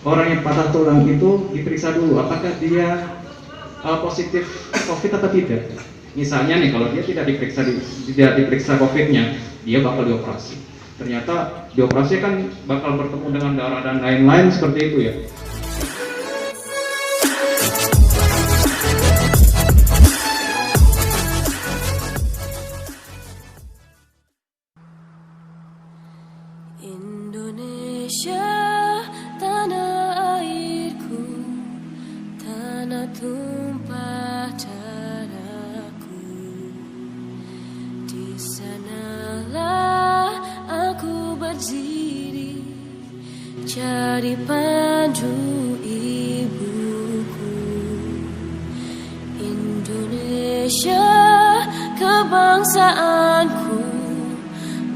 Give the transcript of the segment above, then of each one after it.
orang yang patah tulang itu diperiksa dulu apakah dia positif COVID atau tidak. Misalnya nih kalau dia tidak diperiksa COVID-nya, dia bakal dioperasi. Ternyata dioperasi kan bakal bertemu dengan darah dan lain-lain seperti itu ya. Indonesia, tanah airku, tanah tumpah darahku. Di sanalah aku berdiri, cari panju ibuku. Indonesia, kebangsaanku,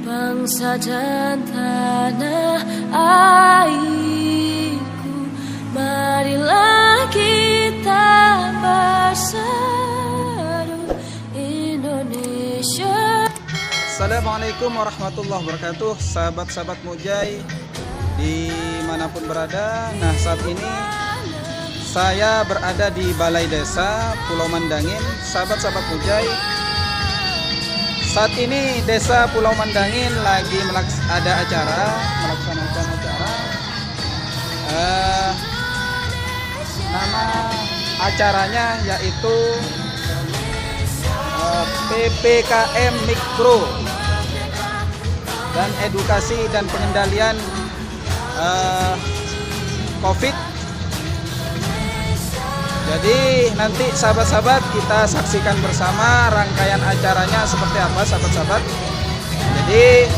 bangsa dan tanah airku. Marilah kita bersatu Indonesia. Assalamualaikum warahmatullahi wabarakatuh, sahabat-sahabat Mujai dimanapun berada. Nah, saat ini saya berada di Balai Desa Pulau Mandangin. Sahabat-sahabat Mujai, saat ini Desa Pulau Mandangin lagi ada melaksanakan acara. Nama acaranya yaitu PPKM Mikro dan edukasi dan pengendalian COVID. Jadi nanti sahabat-sahabat kita saksikan bersama rangkaian acaranya seperti apa sahabat-sahabat. Jadi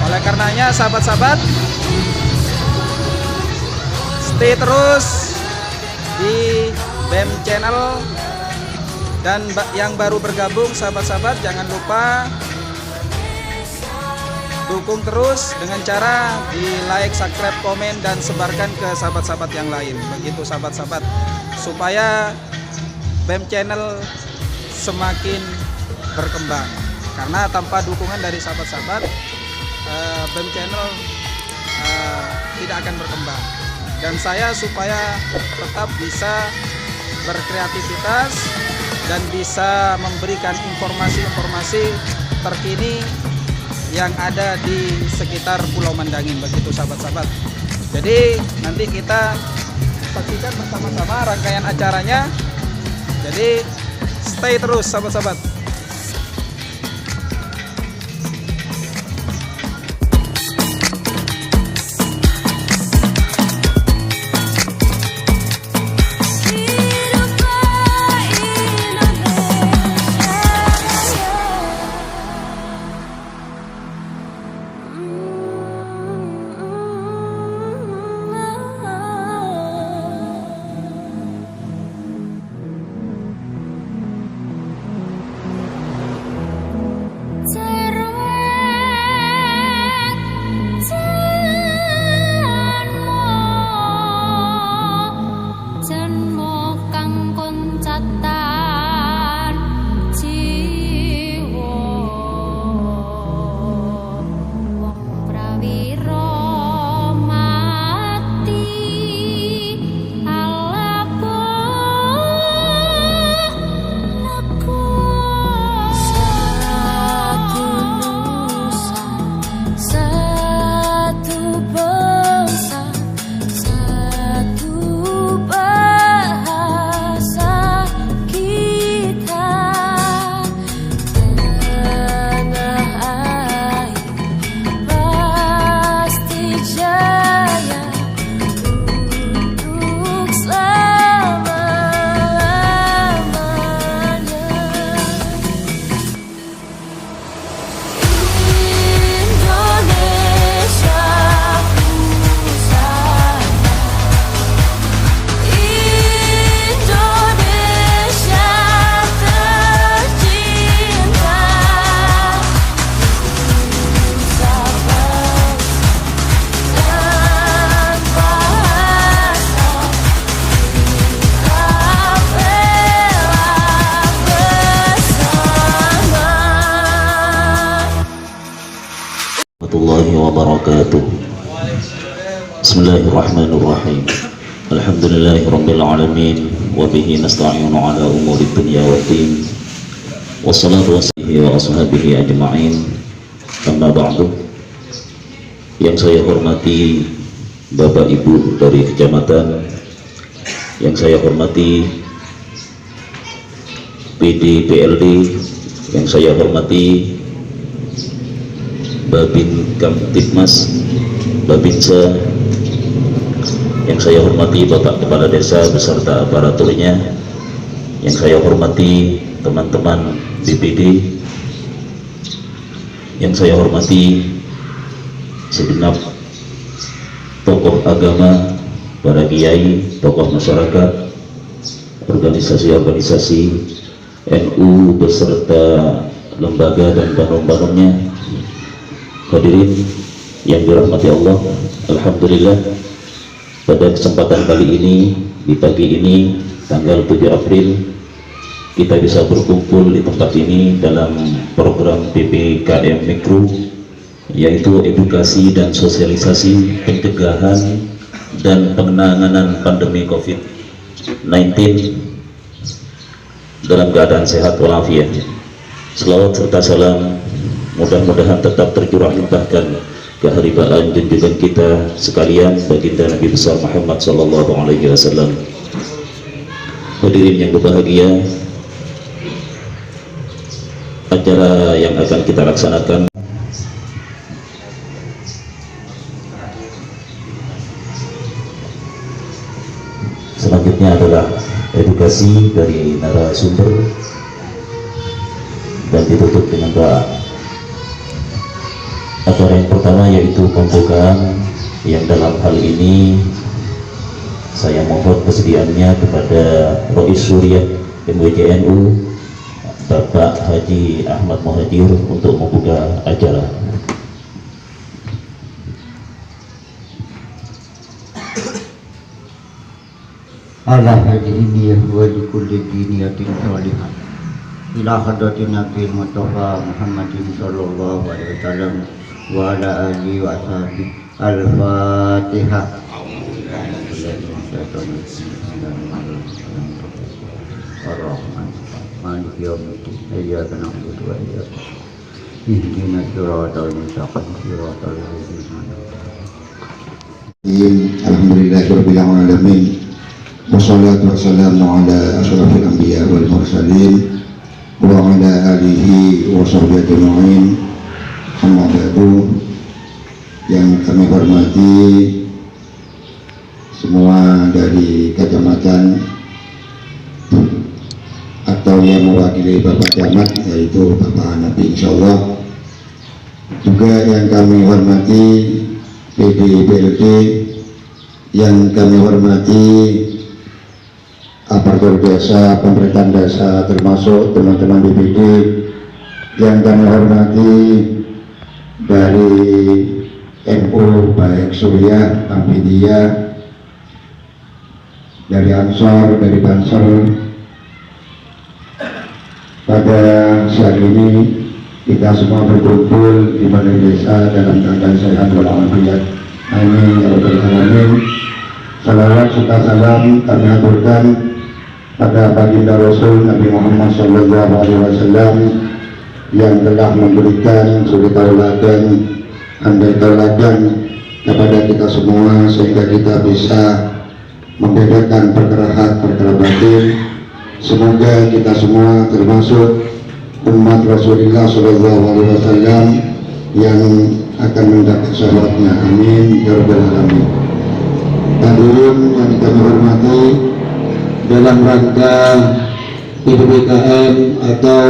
oleh karenanya sahabat-sahabat stay terus di BEM Channel. Dan yang baru bergabung sahabat-sahabat jangan lupa dukung terus dengan cara di like, subscribe, komen, dan sebarkan ke sahabat-sahabat yang lain. Begitu sahabat-sahabat, supaya BEM Channel semakin berkembang. Karena tanpa dukungan dari sahabat-sahabat, BEM Channel tidak akan berkembang. Dan saya supaya tetap bisa berkreativitas dan bisa memberikan informasi-informasi terkini yang ada di sekitar Pulau Mandangin, begitu sahabat-sahabat. Jadi nanti kita saksikan bersama-sama rangkaian acaranya. Jadi stay terus sahabat-sahabat. Bismillahirrahmanirrahim. Alhamdulillahirabbil alamin wa bihi nasta'inu ala umuri dunya waddin. Wassalatu wassalamu wa ashabihi ajma'in. Amma ba'du. Yang saya hormati Bapak Ibu dari kecamatan, yang saya hormati PD PLD, yang saya hormati Babin Kamtibmas, Babinsa, yang saya hormati Bapak Kepala Desa beserta aparaturnya, yang saya hormati teman-teman BPD, yang saya hormati segenap tokoh agama, para kiai, tokoh masyarakat, organisasi-organisasi NU beserta lembaga dan banung-banungnya, hadirin yang dirahmati Allah. Alhamdulillah, pada kesempatan kali ini, di pagi ini tanggal 7 April, kita bisa berkumpul di tempat ini dalam program PPKM Mikro, yaitu edukasi dan sosialisasi pencegahan dan penanganan pandemi COVID-19 dalam keadaan sehat walafiat. Selawat serta salam mudah-mudahan tetap tercurah limpahkan keharibaan junjungan kita sekalian baginda Nabi besar Muhammad sallallahu alaihi wasallam. Hadirin yang berbahagia, acara yang akan kita laksanakan selanjutnya adalah edukasi dari narasumber dan ditutup dengan doa. Acara yang pertama yaitu pembukaan, yang dalam hal ini saya mohon kesediaannya kepada Rois Suriah MWJNU Bapak Haji Ahmad Muhajir untuk membuka acara. Ala hadhihi wa li kulli diniyatin salihah ila hadratin Nabi Mustafa Muhammadin sallallahu alaihi wasallam wa ala alihi wa sahbihi. Al-Fatihah. Ar-Rahman Maliki yaumiddin. Iyyaka na'budu wa iyyaka nasta'in. Ihdinas siratal mustaqim siratal ladzina an'amta 'alaihim. Alhamdulillahirabbil alamin. Wassalatu wassalamu ala asyrafil anbiya wal mursalin wa ala alihi wa sahbihi ajma'in. Amma ba'du. Yang kami hormati semua dari kecamatan atau yang mewakili Bapak Camat, yaitu Bapak Nabi insyaallah. Juga yang kami hormati PD PLD, yang kami hormati aparatur desa, pemerintahan desa, termasuk teman-teman BPD, yang kami hormati dari NU baik Suriah, Ahmadiyah, dari Ansor, dari Banser. Pada siang ini kita semua berkumpul di balai desa dalam keadaan sehat walafiat. Amin ya rabbal alamin. Salawat serta salam kami aturkan pada baginda Rasul Nabi Muhammad sallallahu alaihi wasallam yang telah memberikan suri tauladan, andai tauladan kepada kita semua, sehingga kita bisa membedakan perkara hak perkara batin. Semoga kita semua termasuk umat Rasulullah sallallahu alaihi wasallam yang akan mendapat syafaatnya. Amin ya rabbal alamin. Hadirin yang kami hormati, dalam rangka PPKM atau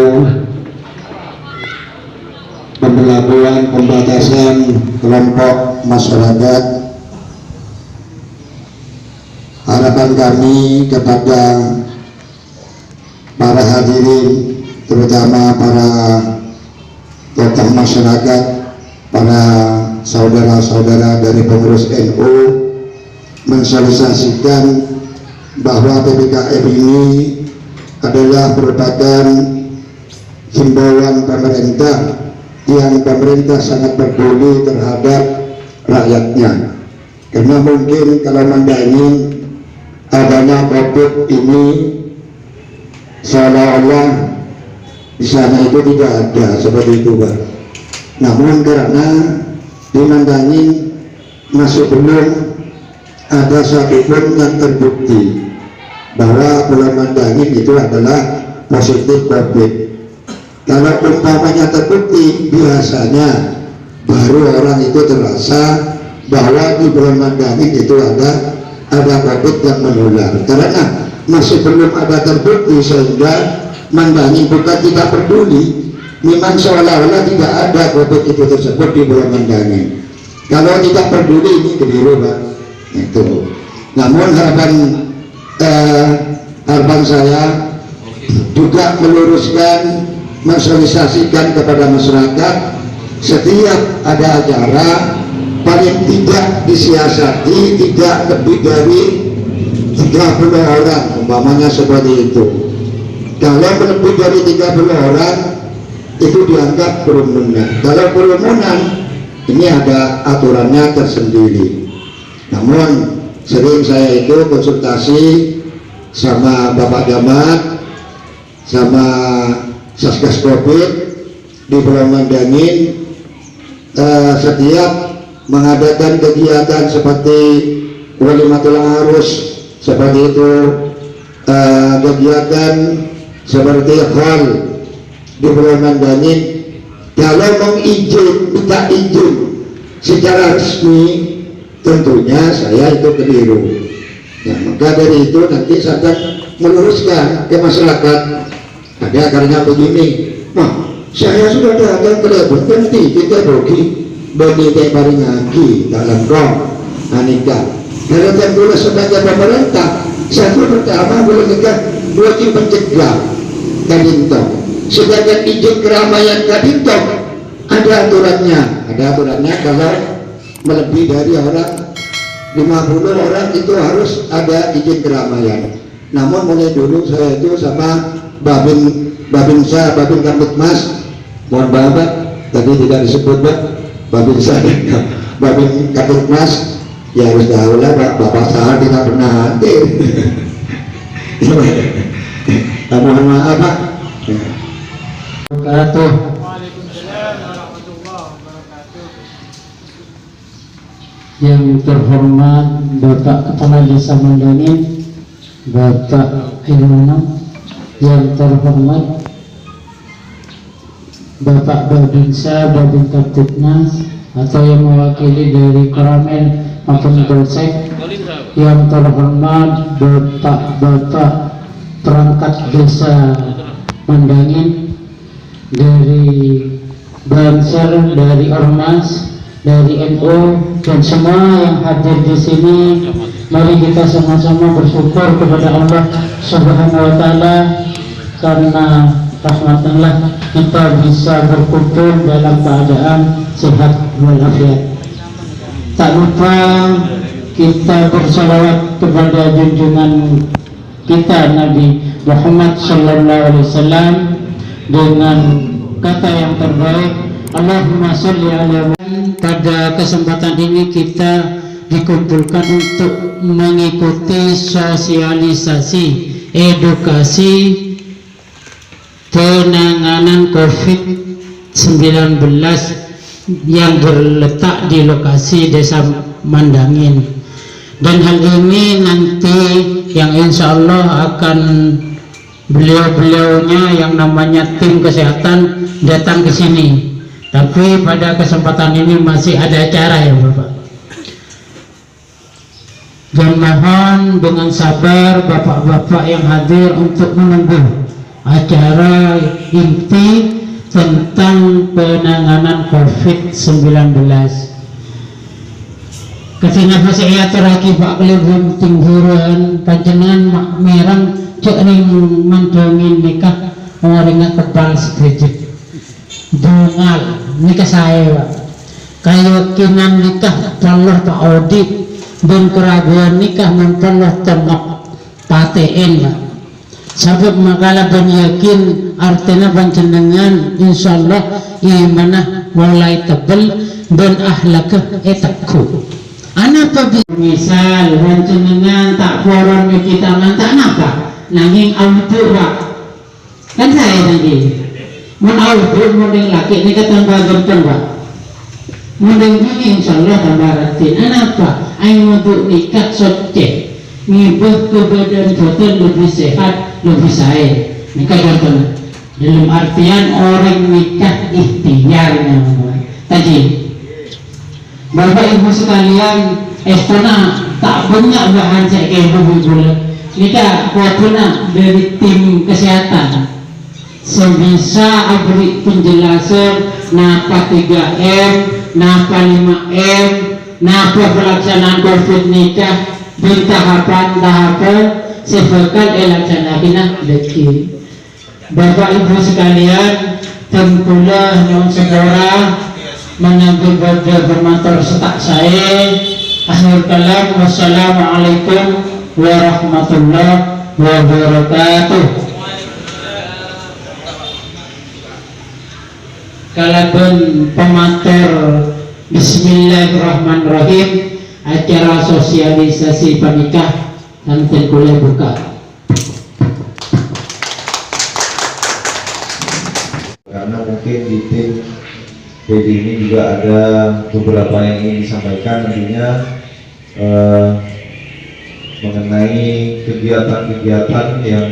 pembelakuan pembatasan kelompok masyarakat, harapan kami kepada para hadirin, terutama para tokoh masyarakat, para saudara-saudara dari pengurus NU, mensosialisasikan bahwa PPKM ini adalah merupakan himbauan pemerintah, yang pemerintah sangat peduli terhadap rakyatnya. Karena mungkin kalau mandangin adanya COVID ini seolah-olah di sana itu tidak ada seperti itu Pak. Namun karena dimandangin masih belum ada satupun yang terbukti bahwa Pulau Mandangin itu adalah positif COVID. Kalau umpamanya terbukti, biasanya baru orang itu terasa bahwa di Pulau Mandangin itu ada COVID yang menular. Karena masih belum ada terbukti sehingga Mandangin bukan tidak peduli, memang seolah-olah tidak ada COVID itu tersebut di Pulau Mandangin. Kalau tidak peduli ini keliru Pak. Itu. Namun harapan saya juga meluruskan, mensosialisasikan kepada masyarakat setiap ada acara paling tidak disiasati tidak lebih dari 30 orang umpamanya seperti itu. Kalau lebih dari 30 orang itu dianggap kerumunan. Kalau kerumunan ini ada aturannya tersendiri. Namun sering saya itu konsultasi sama Bapak Camat, sama Satgas COVID di Pulau Mandangin, setiap mengadakan kegiatan seperti Walimatul Arus seperti itu, kegiatan seperti hal di Pulau Mandangin, kalau minta izin secara resmi tentunya saya itu keliru. Ya, maka dari itu nanti saya akan meluruskan ke masyarakat. Ada karena begini, saya sudah datang ke level ganti kita rugi bagi paling ngaji dalam kong anika. Kalau tentunya sebagai pemerintah, satu pertama boleh wajib mencegah kadintong. Sedangkan izin keramaian kadintong ada aturannya kalau melebihi dari orang 50 orang itu harus ada izin keramaian. Namun mulai dulu saya itu sama Babin Kamtipmas, mohon maaf Pak, tadi tidak disebut Pak, Babin Kamtipmas, ya harus tahu lah Pak, Bapak saya tidak pernah hadir. Mohon maaf Pak. Yang terhormat Bapak Kepala Desa Mandangin, Bapak Ilmuwan, yang terhormat Bapak Babinsa, Babin Kamtipmas atau yang mewakili dari Koramil maupun Polsek, yang terhormat Bapak perangkat desa Mandangin, dari Banser, dari Ormas, dari NU, dan semua yang hadir di sini. Mari kita sama-sama bersyukur kepada Allah Subhanahu wa Ta'ala, karena rahmatullah kita bisa berkumpul dalam keadaan sehat walafiat. Tak lupa kita bersalawat kepada junjungan kita Nabi Muhammad sallallahu alaihi wasallam dengan kata yang terbaik, Allahumma sholli ala Muhammad. Pada kesempatan ini kita dikumpulkan untuk mengikuti sosialisasi edukasi penanganan COVID-19 yang berletak di lokasi Desa Mandangin. Dan hal ini nanti yang insya Allah akan beliau-beliaunya yang namanya tim kesehatan datang ke sini. Tapi pada kesempatan ini masih ada acara ya Bapak. Dan mohon dengan sabar Bapak-Bapak yang hadir untuk menunggu acara inti tentang penanganan COVID-19. Ketika saya terakhir Pak Kelibun tingguran panjenengan makmirang cek ning mandangin nikah ngoringa kepal setuju dongal nikah saya Pak keyakinan nikah Allah Pak audit dan keraguan nikah mempelih temok paten Pak. Sabab makalah dan yakin artinya panjenengan insyaallah imanah mulai tebel dan ahlakah etakku. Anak misal rancangan tak koron kita mantak napa nanging auto pak kan saya lagi mun auto mending laki ini ketambah ganteng pak mending ini insyaallah tambah ratin apa ayo untuk nikah socek ngibah ke badan badan lebih sehat lebih saya nikah ganteng dalam artian orang nikah ikhtiarnya tadi. Bapak ibu sekalian, estona tak banyak bahan saya kayak bulan. Nika kuatuna dari tim kesehatan. Sebisa beri penjelasan napa 3M, napa 5M, napa pelaksanaan COVID nikah, tahapan sebagai elaksanakan deki. Bapak ibu sekalian, tentulah yang segera mengambil baca bermantar setak saya. Akhir kalam, wassalamualaikum warahmatullahi wabarakatuh. Kalaupun pemantar bismillahirrahmanirrahim acara sosialisasi pernikah nanti kuliah buka. Karena mungkin di tim PD ini juga ada beberapa yang ingin disampaikan nantinya mengenai kegiatan-kegiatan yang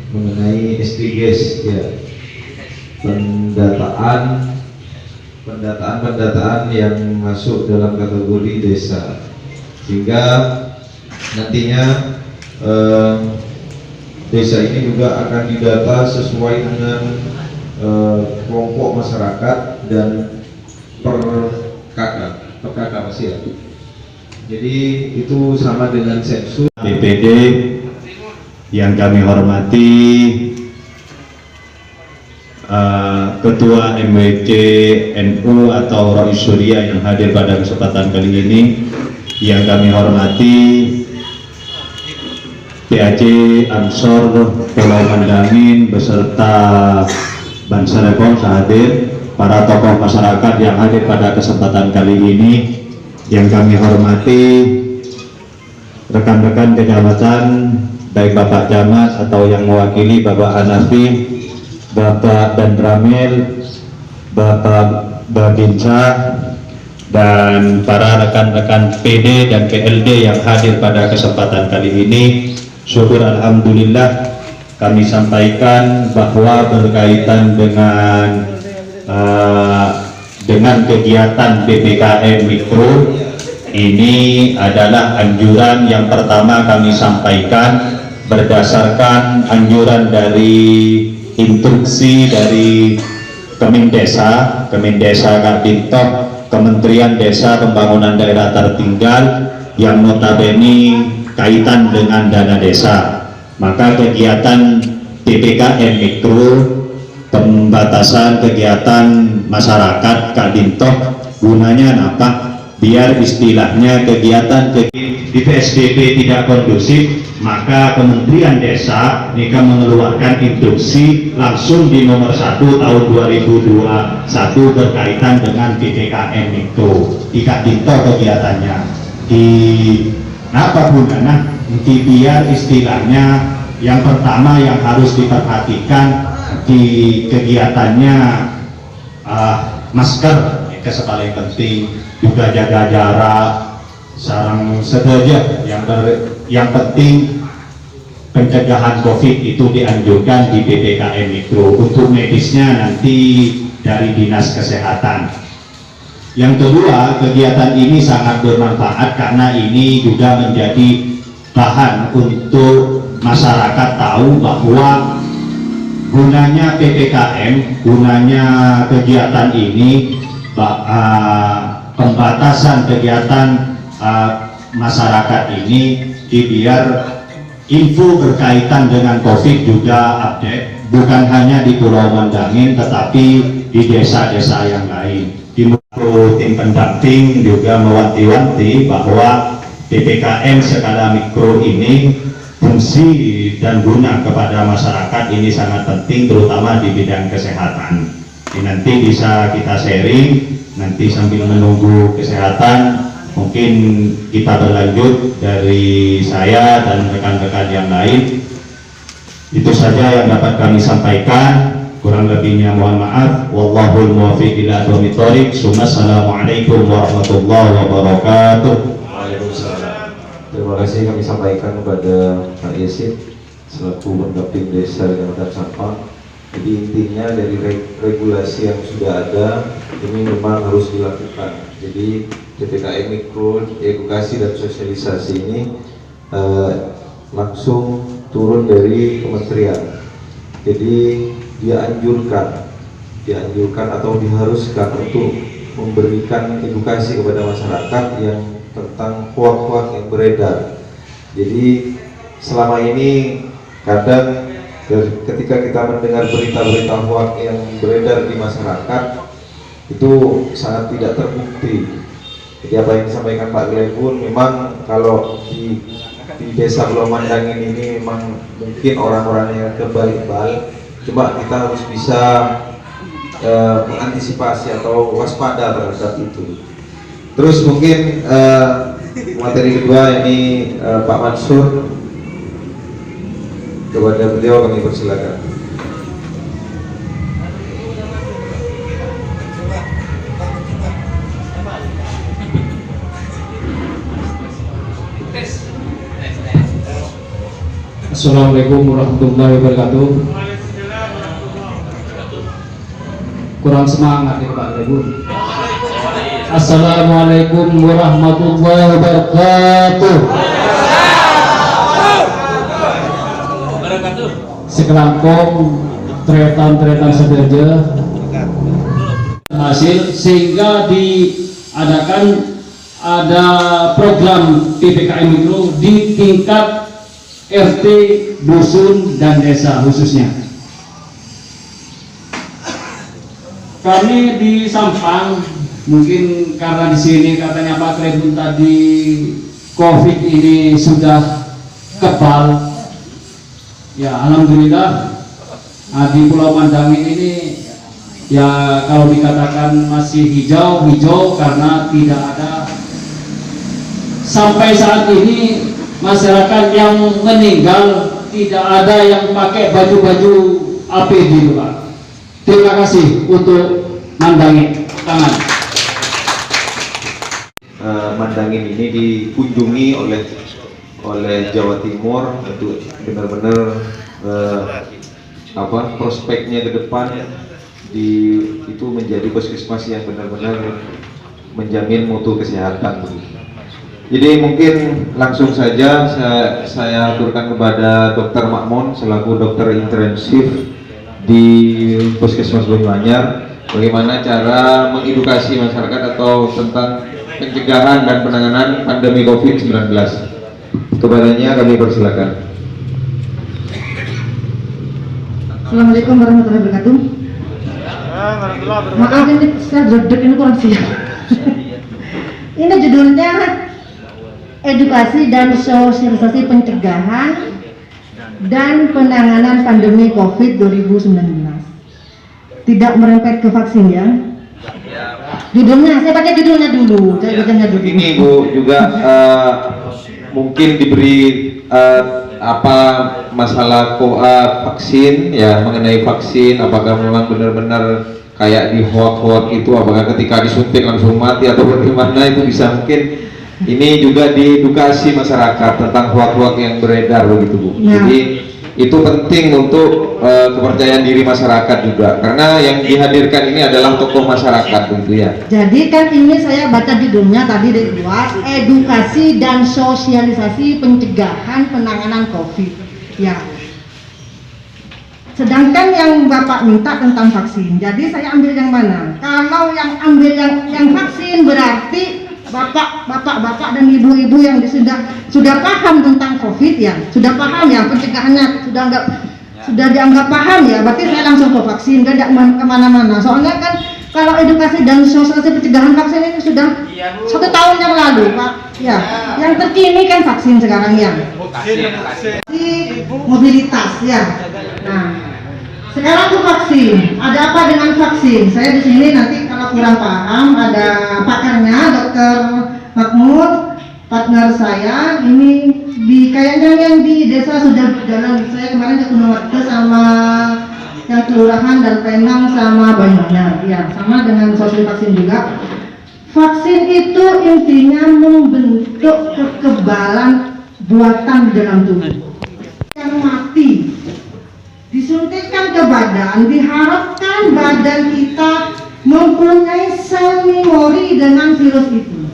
mengenai SDGs ya, pendataan yang masuk dalam kategori desa, sehingga nantinya desa ini juga akan didata sesuai dengan kelompok masyarakat dan per kakak masih ya. Jadi itu sama dengan sensus. BPD yang kami hormati, Ketua MWC NU atau Rois Surya yang hadir pada kesempatan kali ini, yang kami hormati PAC Ansor Pulau Mandangin beserta Banser Repom hadir, para tokoh masyarakat yang hadir pada kesempatan kali ini, yang kami hormati rekan-rekan kecamatan, baik Bapak Camat atau yang mewakili Bapak Hanafi, Bapak Dan Ramil, Bapak Babinsa, dan para rekan-rekan PD dan PLD yang hadir pada kesempatan kali ini. Syukur alhamdulillah kami sampaikan bahwa berkaitan dengan kegiatan PPKM Mikro ini adalah anjuran yang pertama kami sampaikan berdasarkan anjuran dari instruksi dari Kemendesa Kabintok, Kementerian Desa Pembangunan Daerah Tertinggal, yang notabene kaitan dengan dana desa. Maka kegiatan PPKM Mikro, pembatasan kegiatan masyarakat Kabintok, gunanya apa? Biar istilahnya kegiatan di PSBB tidak kondusif, maka Kementerian Desa ini mengeluarkan instruksi langsung di nomor 1 tahun 2021 berkaitan dengan PPKM Mikro. Di Kabintok kegiatannya di apa gunanya? Biar istilahnya yang pertama yang harus diperhatikan di kegiatannya masker itu paling penting, juga jaga jarak, sarang sedaja. Yang penting pencegahan COVID itu dianjurkan di PPKM Mikro. Untuk medisnya nanti dari Dinas Kesehatan. Yang kedua, kegiatan ini sangat bermanfaat karena ini juga menjadi bahan untuk masyarakat tahu bahwa gunanya PPKM, gunanya kegiatan ini, pembatasan kegiatan masyarakat ini biar info berkaitan dengan COVID juga update, bukan hanya di Pulau Mandangin tetapi di desa-desa yang lain. Di tim pendamping juga mewanti-wanti bahwa PPKM skala mikro ini fungsi dan guna kepada masyarakat ini sangat penting, terutama di bidang kesehatan. Ini nanti bisa kita sharing Nanti sambil menunggu kesehatan, mungkin kita berlanjut dari saya dan rekan-rekan yang lain. Itu saja yang dapat kami sampaikan. Kurang lebihnya mohon maaf. Wallahul muwaffiq ila aqwamit thoriq. Assalamualaikum warahmatullahi wabarakatuh. Waalaikumsalam. Terima kasih kami sampaikan kepada Pak Yasin selaku Pendaping Desa Kecamatan Sampang. Jadi intinya dari regulasi yang sudah ada ini memang harus dilakukan. Jadi PPKM Mikro, edukasi dan sosialisasi ini langsung turun dari kementerian. Jadi dianjurkan atau diharuskan untuk memberikan edukasi kepada masyarakat yang tentang hoak-hoak yang beredar. Jadi selama ini kadang ketika kita mendengar berita-berita hoak yang beredar di masyarakat itu sangat tidak terbukti. Jadi apa yang disampaikan Pak Glenn pun memang kalau di desa Pulau Mandangin ini memang mungkin orang-orang yang kebal-bal. Coba kita harus bisa mengantisipasi atau waspada terhadap itu. Terus mungkin materi kedua ini Pak Mansur, kepada beliau kami persilakan. Assalamualaikum warahmatullahi wabarakatuh. Kurang semangat ya Pak Ibu. Assalamualaikum warahmatullahi wabarakatuh. Sekelompok tretan sedaja hasil sehingga diadakan ada program PPKM Mikro di tingkat RT, dusun, dan desa khususnya. Kami di Sampang, mungkin karena di sini katanya Pak Krebun tadi COVID ini sudah kebal. Ya alhamdulillah di Pulau Mandangin ini ya kalau dikatakan masih hijau karena tidak ada sampai saat ini masyarakat yang meninggal tidak ada yang pakai baju-baju APD Pak. Terima kasih untuk Mandangin. Tangan. Mandangin ini dikunjungi oleh Jawa Timur untuk benar-benar prospeknya ke depan itu menjadi puskesmas yang benar-benar menjamin mutu kesehatan. Jadi mungkin langsung saja saya aturkan kepada Dr. Makmun selaku dokter intensif di Puskesmas Banyuanyar bagaimana cara mengedukasi masyarakat atau tentang pencegahan dan penanganan pandemi COVID-19. Kepadanya kami persilakan. Assalamualaikum warahmatullahi wabarakatuh. Maaf ini saya duduk ini kurang siap. Ini judulnya edukasi dan sosialisasi pencegahan dan penanganan pandemi COVID 2019. Tidak merempet ke vaksin ya. Judulnya, saya pakai judulnya dulu. Saya bacanya dulu. Ini Bu juga mungkin diberi masalah vaksin ya, mengenai vaksin apakah memang benar-benar kayak di hoak-hoak itu, apakah ketika disuntik langsung mati atau bagaimana, itu bisa mungkin ini juga diedukasi masyarakat tentang hoak-hoak yang beredar begitu Bu. Nah, jadi itu penting untuk kepercayaan diri masyarakat juga, karena yang dihadirkan ini adalah tokoh masyarakat tentu ya. Jadi kan ini saya baca judulnya tadi dari luar, edukasi dan sosialisasi pencegahan penanganan COVID ya. Sedangkan yang Bapak minta tentang vaksin, jadi saya ambil yang mana? Kalau yang ambil yang vaksin berarti bapak dan ibu-ibu yang sudah paham tentang COVID ya, sudah paham ya pencegahannya, sudah dianggap paham ya, berarti saya langsung ke vaksin, tidak kemana-mana. Soalnya kan kalau edukasi dan sosialisasi pencegahan vaksin ini sudah 1 tahun yang lalu Pak ya. Yang terkini kan vaksin sekarang ya, mobilitas ya. Nah sekarang ke vaksin, ada apa dengan vaksin? Saya di sini nanti kalau kurang paham, ada pakarnya Dokter Mahmud, partner saya. Ini kayaknya yang di desa sudah berjalan. Saya kemarin ke Gunung sama yang kelurahan dan Penang sama Banyuanyar, ya sama dengan sosial vaksin juga. Vaksin itu intinya membentuk kekebalan buatan di dalam tubuh. Yang mati disuntikkan ke badan, diharapkan badan kita mempunyai sel memori dengan virus itu.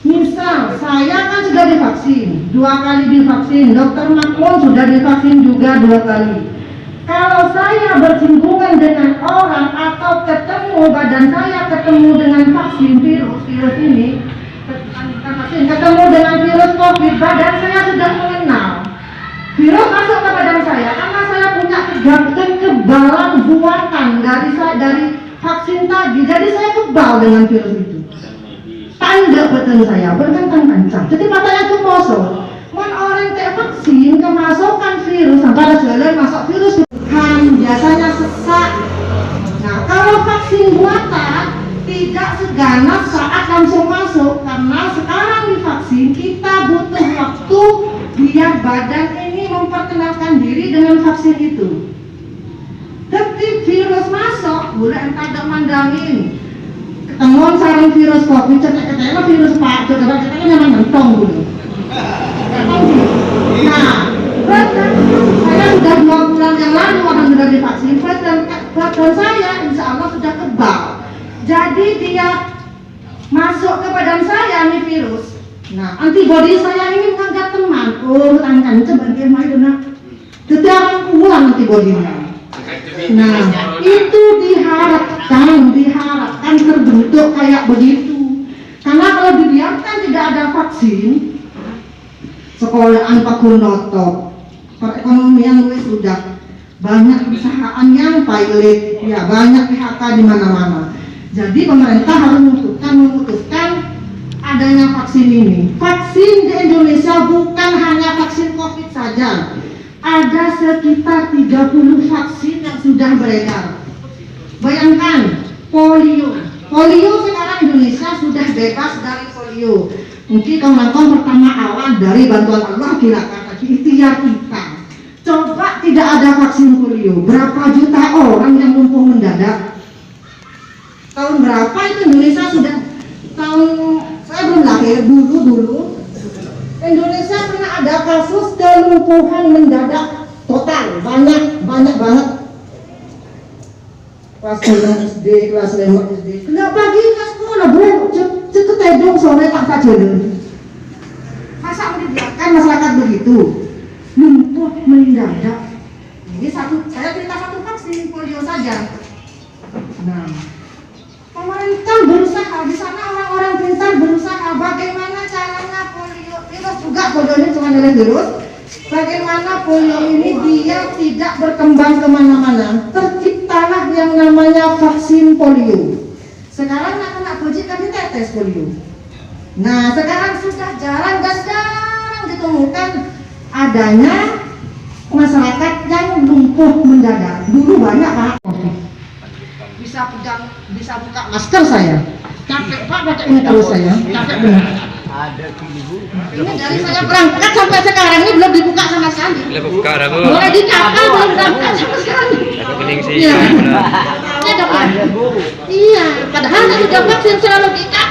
Misal, saya kan sudah divaksin, 2 kali divaksin, Dokter Makmun sudah divaksin juga 2 kali. Kalau saya bersinggungan dengan orang atau ketemu badan saya ketemu dengan vaksin virus ini, ketemu dengan virus COVID, badan saya sudah mengenal. Virus masuk ke badan saya karena saya punya kekebalan buatan dari vaksin tadi. Jadi saya kebal dengan virus itu. Tanda badan saya berkencang-kencang. Jadi matanya itu kosong. Mon orang kayak vaksin kemasukan virus, sampai jalan masuk virus. Biasanya sesak. Nah, kalau vaksin buatan tidak seganas saat langsung masuk, karena sekarang divaksin kita butuh waktu biar badan ini memperkenalkan diri dengan vaksin itu. Ketika virus masuk, boleh entah mandangin. Ketemuan sarang virus COVID, cetek-ceteknya virus Pak, cetek-ceteknya memang ngentong dulu. Nah, saya sudah 2 bulan yang lalu orang sudah divaksin, badan saya insya Allah sudah kebal. Jadi dia masuk ke badan saya nih virus. Nah, antibodi saya ini menganggap teman. Oh, tangan sebagai mana? Tidak kurang antibodinya. Nah, itu diharapkan terbentuk kayak begitu. Karena kalau dibiarkan tidak ada vaksin, sekolahan Pak Gunoto, perekonomian sudah banyak perusahaan yang pilot, ya banyak PHK di mana-mana. Jadi pemerintah harus memutuskan adanya vaksin ini. Vaksin di Indonesia bukan hanya vaksin COVID saja. Ada sekitar 30 vaksin yang sudah beredar. Bayangkan polio. Polio sekarang Indonesia sudah bebas dari polio. Mungkin kawan-kawan pertama awal dari bantuan Allah dilakukan tadi ikhtiar kita. Coba tidak ada vaksin polio, berapa juta orang yang lumpuh mendadak? Tahun berapa itu Indonesia sudah saya belum lahir dulu Indonesia pernah ada kasus kelumpuhan mendadak total banyak banget. Kelas 9 SD, kelas 5 SD. Kenapa kita sekolah bu? Cukup tedong sore tak kajian. Masa dibiarkan masyarakat begitu? Lumpuh mendadak. Ini saya cerita satu vaksin polio saja. Nah, pemerintah berusaha, di sana orang-orang pintar berusaha bagaimana caranya polio virus juga polio ini cuma oleh virus. Bagaimana polio ini dia tidak berkembang kemana-mana. Terciptalah yang namanya vaksin polio. Sekarang anak-anak bocil kan ditetes polio. Nah, sekarang sudah jarang ditemukan adanya masyarakat yang lumpuh mendadak. Dulu banyak Pak. Bisa buka masker saya. Capek Pak pakai ini terus saya. Capek benar. Ini dari saya berangkat sampai sekarang ini belum dibuka sama sekali. Mulai dicakar belum berangkat sama sekali. Iya. Iya. Padahal saya sudah vaksin secara logika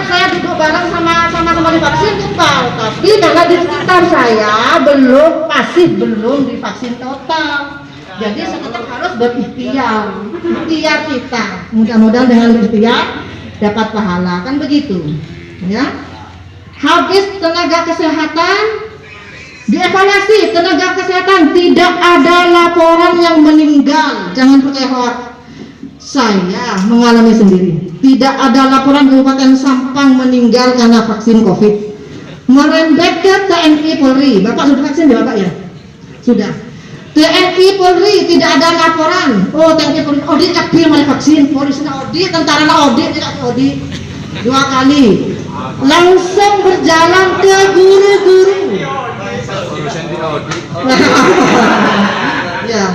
saya duduk bareng sama divaksin kebal. Tapi karena di sekitar saya belum divaksin total. Jadi tetap harus berikhtiar kita. Mudah-mudahan dengan berikhtiar dapat pahala, kan begitu. Ya. Habis tenaga kesehatan dievaluasi, tenaga kesehatan tidak ada laporan yang meninggal. Jangan pakai hoax. Saya mengalami sendiri. Tidak ada laporan Kabupaten Sampang meninggal karena vaksin COVID. Merembet ke TNI Polri. Bapak sudah vaksin ya Bapak ya? Sudah. TNI Polri tidak ada laporan. Oh, TNI Polri audit capil mulai vaksin, polisi audit, tentara audit, tidak audit 2 kali. Langsung berjalan ke guru-guru. Ya.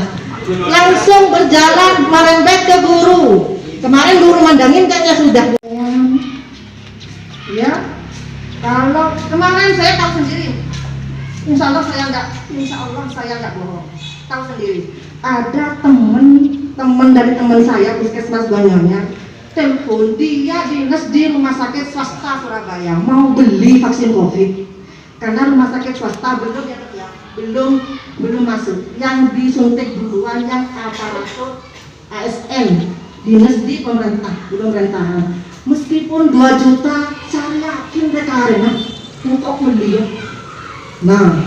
Langsung berjalan merembet ke guru, ke Kemarin guru mandangin kayaknya sudah. Ya, kalau kemarin saya tahu sendiri. Insya Allah saya nggak bohong. Tahu sendiri. Ada teman dari teman saya puskesmas Banyuanyar telepon dia dinas di rumah sakit swasta Surabaya mau beli vaksin COVID karena rumah sakit swasta belum masuk. Yang disuntik duluan yang aparatur ASN dinas di pemerintah belum rentahan. Meskipun 2 juta saya yakin mereka rela untuk beli. Nah,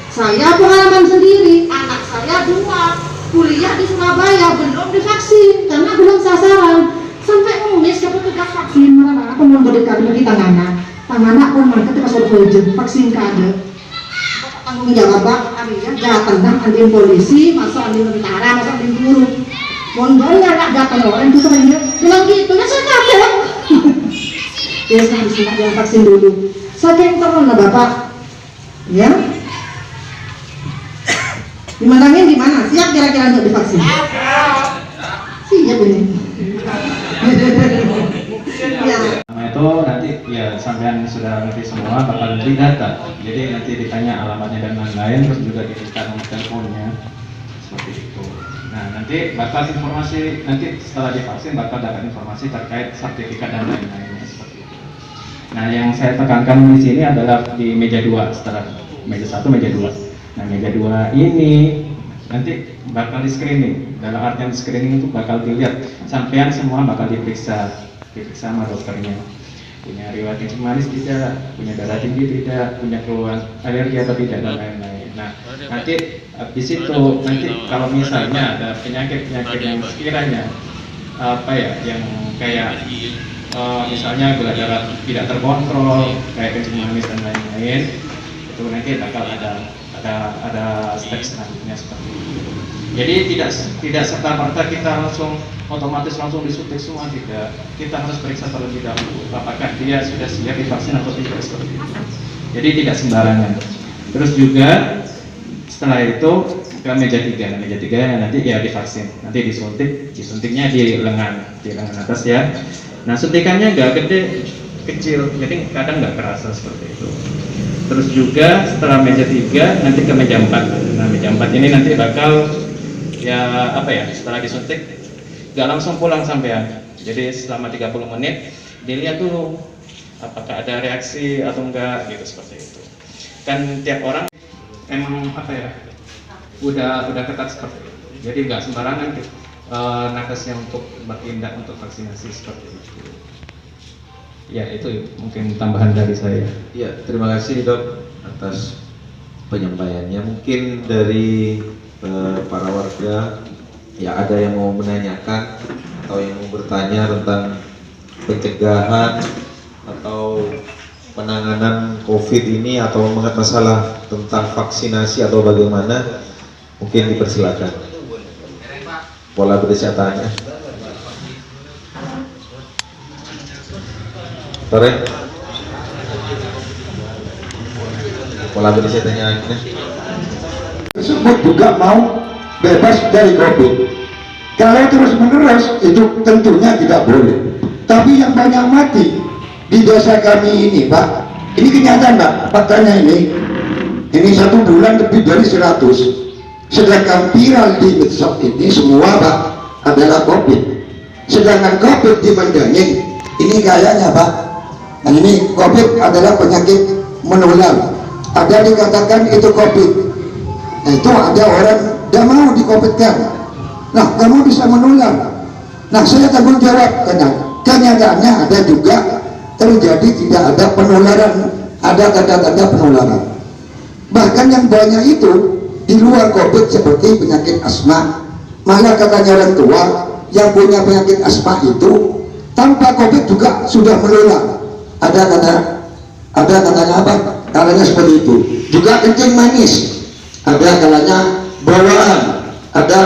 saya pengalaman sendiri, anak saya 2 kuliah di Surabaya belum divaksin karena belum sasaran. Sampai nulis ke petugas vaksin mana aku mau berikan di tangan pun mereka tidak suruh wajib vaksin kada. Tanggung jawab ya datang andin polisi, masuk andin tentara, masuk andin guru. Mondolnya nggak datang orang itu sebenarnya bilang gitu ya saya kaget. Ya saya harus yang vaksin dulu. Saya yang tahu lah bapak, ya. Dimandangin di mana? Siap kira-kira untuk divaksin? Siap ini. Ya. Nah, itu nanti ya sampean sudah ngerti semua bakal beri data. Jadi nanti ditanya alamatnya dan lain-lain, terus juga diberikan nomor teleponnya seperti itu. Nah nanti bakal informasi nanti setelah divaksin bakal dapat informasi terkait sertifikat dan lain-lainnya seperti itu. Nah yang saya tekankan di sini adalah di meja 2 setelah meja 1 meja 2. Nah meja 2 ini nanti bakal di screening. Dalam artian screening itu bakal dilihat sampean semua bakal diperiksa sama dokternya, punya riwayat kencing manis tidak, punya darah tinggi tidak, punya keluhan alergi atau tidak dan lain-lain. Nah nanti di situ nanti kalau misalnya ada penyakit yang sekiranya yang kayak misalnya gula darah tidak terkontrol, kayak kencing manis dan lain-lain, itu nanti bakal ada step selanjutnya seperti itu. Jadi tidak serta-merta kita otomatis langsung disuntik semua, tidak. Kita harus periksa terlebih dahulu apakah dia sudah siap divaksin atau tidak seperti itu. Jadi tidak sembarangan. Terus juga setelah itu ke meja 3. Nah, meja 3 nanti ya divaksin. Nanti disuntiknya di lengan atas ya. Nah suntikannya nggak gede, kecil, jadi kadang nggak kerasa seperti itu. Terus juga setelah meja 3 nanti ke meja 4. Nah meja 4 ini nanti bakal setelah disuntik gak langsung pulang sampean. Jadi selama 30 menit dilihat dulu apakah ada reaksi atau enggak gitu seperti itu. Kan tiap orang emang udah ketat seperti itu. Jadi nggak sembarangan nakesnya untuk bertindak untuk vaksinasi seperti itu. Ya itu mungkin tambahan dari saya. Ya, terima kasih Dok atas penyampaiannya. Mungkin dari para warga ya ada yang mau menanyakan atau yang mau bertanya tentang pencegahan atau penanganan COVID ini atau masalah tentang vaksinasi atau bagaimana, mungkin dipersilakan. Pola berdesatannya. Sore. Pola berdesatannya. Tersebut juga mau bebas dari COVID. Kalau terus menerus itu tentunya tidak boleh. Tapi yang banyak mati di desa kami ini, Pak, ini kenyataan, Pak. Faktanya ini 1 bulan lebih dari 100. Sedangkan viral di medsos ini semua, Pak, adalah COVID. Sedangkan COVID dimandangin ini kayaknya, Pak. Nah ini COVID adalah penyakit menular. Ada dikatakan itu COVID. Nah itu ada orang tidak mau di-COVID-kan. Nah kamu bisa menular. Nah saya tanggung jawab karena kenyataannya ada juga terjadi tidak ada penularan, ada tanda-tanda penularan. Bahkan yang banyak itu di luar COVID seperti penyakit asma. Malah katanya orang tua yang punya penyakit asma itu tanpa COVID juga sudah menular. Ada katanya apa? Kalanya seperti itu. Juga kencing manis. Ada kalanya bawaan, ada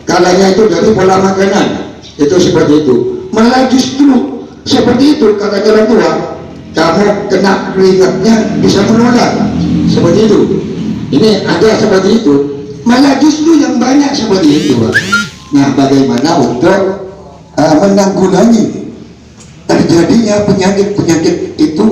kalanya itu dari pola makanan, itu seperti itu. Malah justru seperti itu kata orang tua, kamu kena keringatnya bisa menular, seperti itu. Ini ada seperti itu. Malah justru yang banyak seperti itu, Pak. Nah, bagaimana untuk menanggulangi terjadinya penyakit-penyakit itu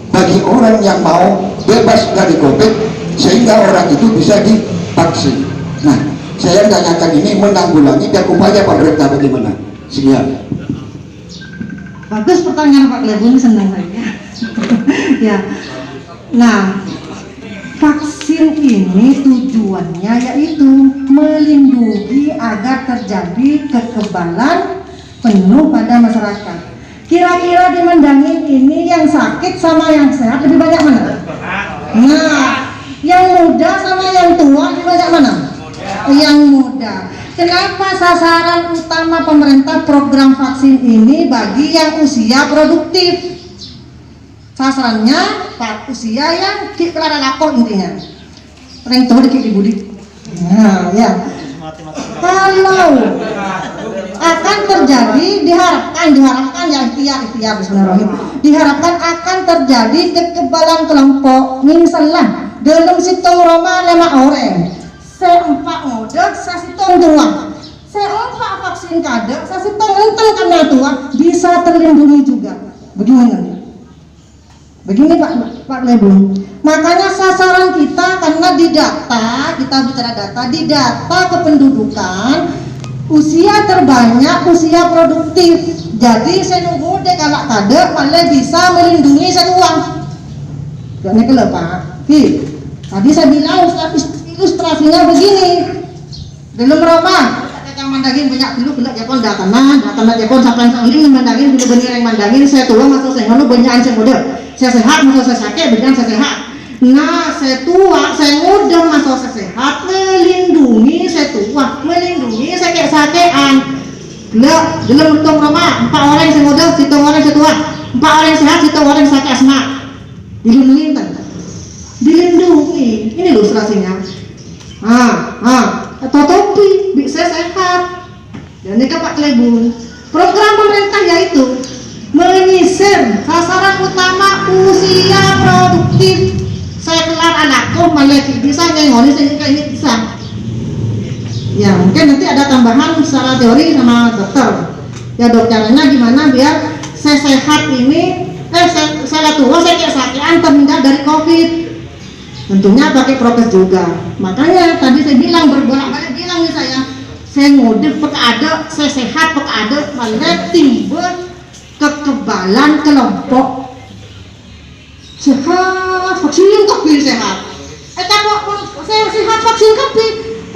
bagi orang yang mau bebas dari COVID, sehingga orang itu bisa divaksin. Nah, saya tanyakan ini menanggulangi dan upaya pemerintah bagaimana? Sekian. Bagus pertanyaan Pak Lebu, ini senang saya. Ya. Nah, vaksin ini tujuannya yaitu melindungi agar terjadi kekebalan penuh pada masyarakat. Kira-kira di Mandangin ini yang sakit sama yang sehat lebih banyak mana? Nah, yang muda sama yang tua lebih banyak mana? Yang muda. Kenapa sasaran utama pemerintah program vaksin ini bagi yang usia produktif? Sasarannya usia yang kelar laku intinya. Orang tua dikit dibudi. Nah, ya. Kalau akan terjadi diharapkan ya ikhtiar bismillahirrahmanirrahim, diharapkan akan terjadi kekebalan kelompok. Misalnya dalam situng Roma 5 orang, seempat modal, sesitung tua, seempat vaksin kadek, sesitung enteng karena tua bisa terlindungi juga. Bagaimana? Begini Pak Lebu, makanya sasaran kita karena di data, kita bicara data, di data kependudukan usia terbanyak usia produktif. Jadi saya nunggu deh kalau kadek malah bisa melindungi saya uang. Gak nih Pak. Tadi saya bilang ilustrasinya begini. Dalam Roma yang Mandangin banyak dulu gelak Japon datang Japon sampai seorang Mandangin dulu bener yang Mandangin saya tua masuk saya ngono banyakan saya model. Saya sehat, masa saya sakit, benar saya sehat. Nah, saya tua, saya muda, masa saya sehat, melindungi saya tua, melindungi saya sakit-sakitan. Dalam hitung Roma, 4 orang saya muda, 1 orang saya tua, 4 orang sehat, 1 orang sakit asma. Dilindungi kan? Dilindungi. Ini ilustrasinya. Topi, saya sehat. Dan ini Pak Lebu. Program pemerintah yaitu menyisir sasaran utama usia produktif. Saya kelar anakku malah bisa ngengoni sehingga ini bisa. Ya mungkin nanti ada tambahan secara teori sama dokter. Ya dok caranya gimana biar saya sehat ini, saya tua saya kayak sakitan terhindar dari COVID. Tentunya pakai prokes juga. Makanya tadi saya bilang berbolak-balik bilang nih saya ngode pek ada, saya sehat pek ada malah timbul kekebalan kelompok. Sehat vaksin kopi sehat. Saya sehat vaksin kopi.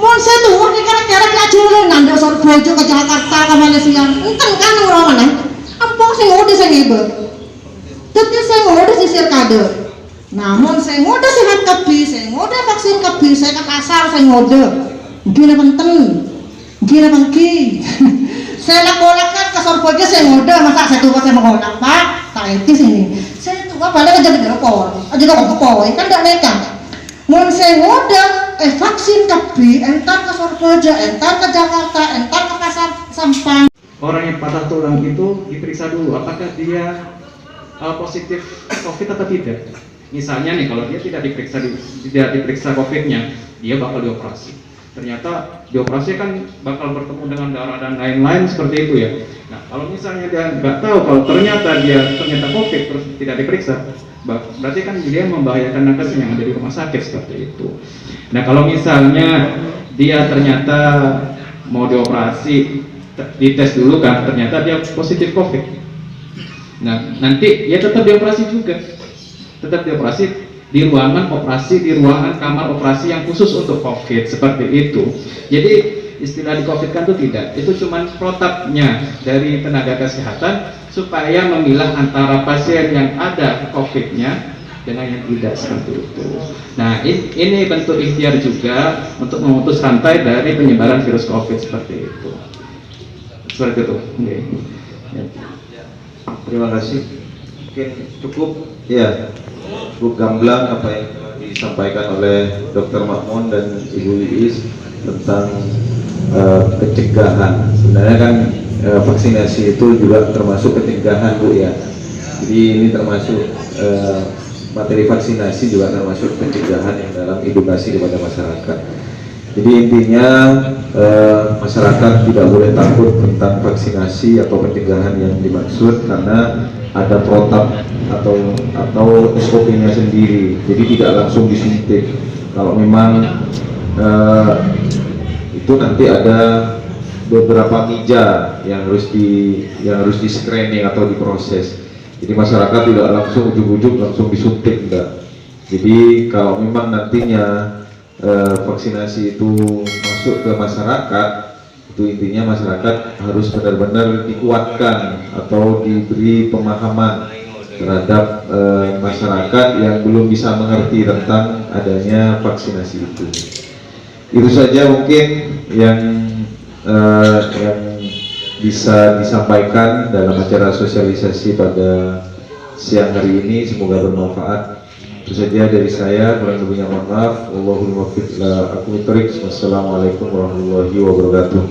Mau saya tuh di kira-kira kelajuran nanda sorbojo ke Jakarta ke Malaysia. Enteng kan orang mana? Ampun saya ngode saya ngibet. Tapi saya ngode sisir kade. Namun saya ngode sehat kopi, saya ngode vaksin kopi, saya ke pasar saya ngode. Mungkin penting, mungkin pangki. Saya lakukan ke sorbojo saya ngode, masa saya tua saya mengolah Pak, tak etis ini. Saya tua balik aja di Depok, aja ke Depok, kan tidak nekat. Mau saya ngode, vaksin kopi, entar ke sorbojo, entar ke Jakarta, entar ke pasar Sampang. Orang yang patah tulang itu diperiksa dulu apakah dia positif COVID atau tidak. Misalnya nih kalau dia tidak diperiksa COVID-nya, dia bakal dioperasi. Ternyata dioperasi kan bakal bertemu dengan darah dan lain-lain seperti itu ya. Nah kalau misalnya dia nggak tahu kalau ternyata COVID terus tidak diperiksa, berarti kan dia membahayakan nakes yang ada di rumah sakit seperti itu. Nah kalau misalnya dia ternyata mau dioperasi, dites dulu kan ternyata dia positif COVID. Nah nanti ya tetap dioperasi juga, tetap dioperasi di ruangan operasi, di ruangan kamar operasi yang khusus untuk COVID seperti itu. Jadi istilah di COVID kan itu tidak, itu cuma protapnya dari tenaga kesehatan supaya memilah antara pasien yang ada COVID-nya dengan yang tidak seperti itu. Nah ini bentuk ikhtiar juga untuk memutus rantai dari penyebaran virus COVID seperti itu. Seperti itu. Okay. Ya. Terima kasih. Mungkin cukup ya. Cukup gamblang apa yang disampaikan oleh Dr. Makmun dan Ibu Iis tentang pencegahan. Sebenarnya kan vaksinasi itu juga termasuk pencegahan Bu ya. Jadi ini termasuk materi vaksinasi juga termasuk pencegahan yang dalam edukasi kepada masyarakat. Jadi intinya masyarakat tidak boleh takut tentang vaksinasi atau pencegahan yang dimaksud karena ada protap atau SOP-nya sendiri. Jadi tidak langsung disuntik. Kalau memang itu nanti ada beberapa mija yang harus di screening atau diproses. Jadi masyarakat tidak langsung ujuk-ujuk langsung disuntik, enggak. Jadi kalau memang nantinya vaksinasi itu masuk ke masyarakat, itu intinya masyarakat harus benar-benar dikuatkan atau diberi pemahaman terhadap masyarakat yang belum bisa mengerti tentang adanya vaksinasi itu. Itu saja mungkin yang bisa disampaikan dalam acara sosialisasi pada siang hari ini. Semoga bermanfaat. Itu saja dari saya, kurang lebihnya mohon maaf. Wallahul muwaffiq ila aqwamit thoriq. Wassalamualaikum warahmatullahi wabarakatuh.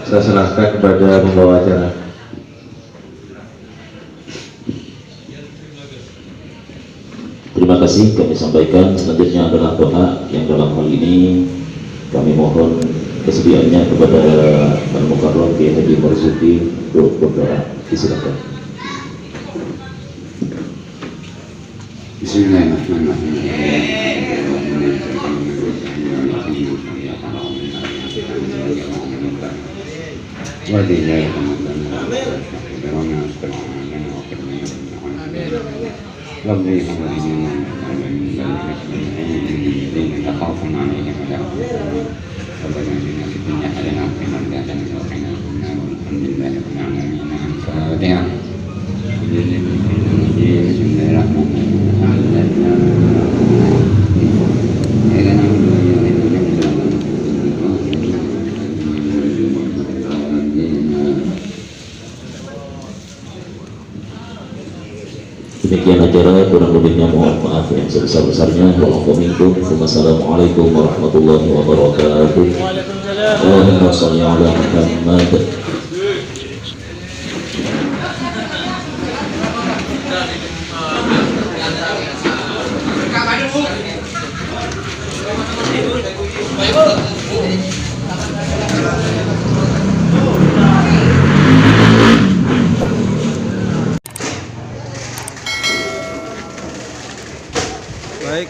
Saya serahkan kepada pembawa acara. Terima kasih kami sampaikan. Selanjutnya adalah doa yang dalam hal ini kami mohon kesediaannya kepada Al-Mukarram Kiai Haji Marzuki untuk berdoa. Disilakan. Demikian acara, kurang lebihnya mohon maaf yang sebesar-besarnya. Wassalamualaikum warahmatullahi wabarakatuh. Allahumma shalli ala Muhammad. Baik,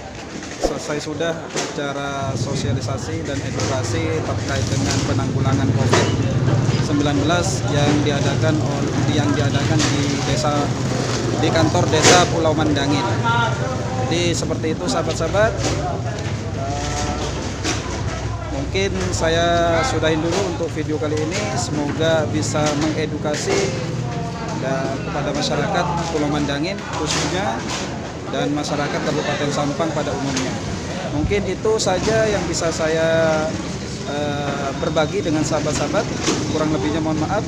selesai sudah acara sosialisasi dan edukasi terkait dengan penanggulangan COVID-19 yang diadakan di kantor desa Pulau Mandangin. Jadi seperti itu sahabat-sahabat. Mungkin saya sudahin dulu untuk video kali ini. Semoga bisa mengedukasi kepada masyarakat Pulau Mandangin khususnya dan masyarakat Kabupaten Sampang pada umumnya. Mungkin itu saja yang bisa saya berbagi dengan sahabat-sahabat. Kurang lebihnya mohon maaf.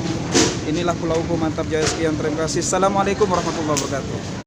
Inilah Pulau Mantap Jaya, sekian, terima kasih. Assalamualaikum warahmatullahi wabarakatuh.